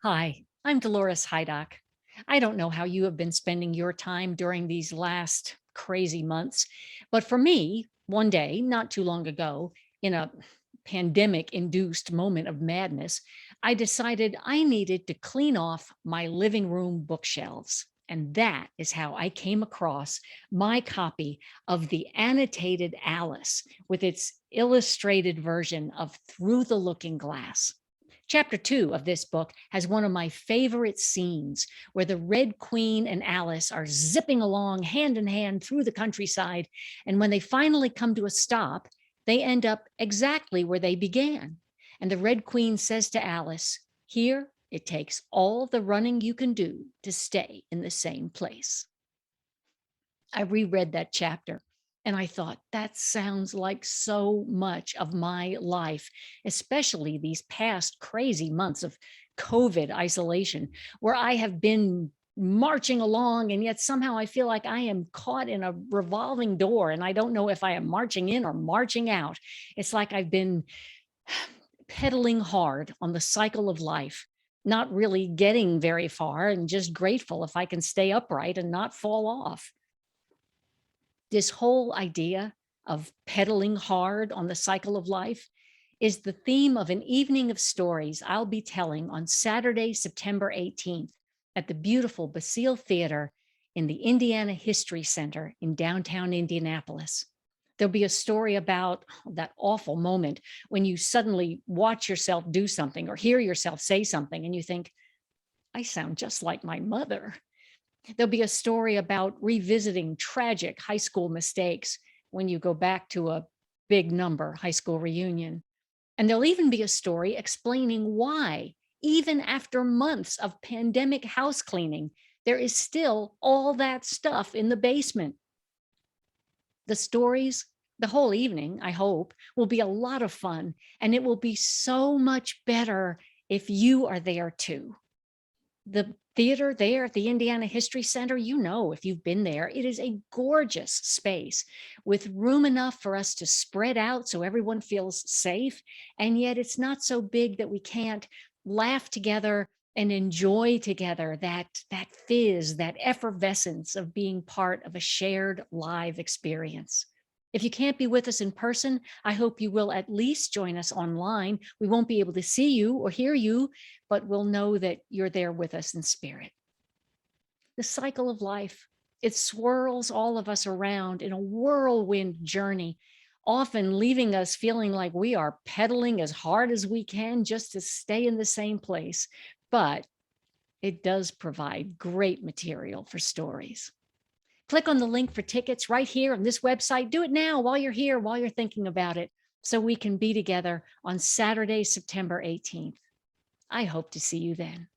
Hi, I'm Dolores Hydock. I don't know how you have been spending your time during these last crazy months, but for me, one day, not too long ago, in a pandemic induced moment of madness, I decided I needed to clean off my living room bookshelves. And that is how I came across my copy of the annotated Alice with its illustrated version of Through the Looking Glass. Chapter 2 of this book has one of my favorite scenes where the Red Queen and Alice are zipping along hand in hand through the countryside. And when they finally come to a stop, they end up exactly where they began. And the Red Queen says to Alice, "Here, it takes all the running you can do to stay in the same place." I reread that chapter and I thought, that sounds like so much of my life, especially these past crazy months of COVID isolation, where I have been marching along and yet somehow I feel like I am caught in a revolving door and I don't know if I am marching in or marching out. It's like I've been pedaling hard on the cycle of life, not really getting very far and just grateful if I can stay upright and not fall off. This whole idea of pedaling hard on the cycle of life is the theme of an evening of stories I'll be telling on Saturday, September 18th at the beautiful Basile Theater in the Indiana History Center in downtown Indianapolis. There'll be a story about that awful moment when you suddenly watch yourself do something or hear yourself say something and you think, I sound just like my mother. There'll be a story about revisiting tragic high school mistakes when you go back to a big number high school reunion. And there'll even be a story explaining why, even after months of pandemic house cleaning, there is still all that stuff in the basement. The stories, the whole evening, I hope, will be a lot of fun, and it will be so much better if you are there too. The theater there at the Indiana History Center, you know, if you've been there, it is a gorgeous space with room enough for us to spread out so everyone feels safe. And yet it's not so big that we can't laugh together and enjoy together that fizz, that effervescence of being part of a shared live experience. If you can't be with us in person, I hope you will at least join us online. We won't be able to see you or hear you, but we'll know that you're there with us in spirit. The cycle of life, it swirls all of us around in a whirlwind journey, often leaving us feeling like we are pedaling as hard as we can just to stay in the same place. But it does provide great material for stories. Click on the link for tickets right here on this website. Do it now while you're here, while you're thinking about it, so we can be together on Saturday, September 18th. I hope to see you then.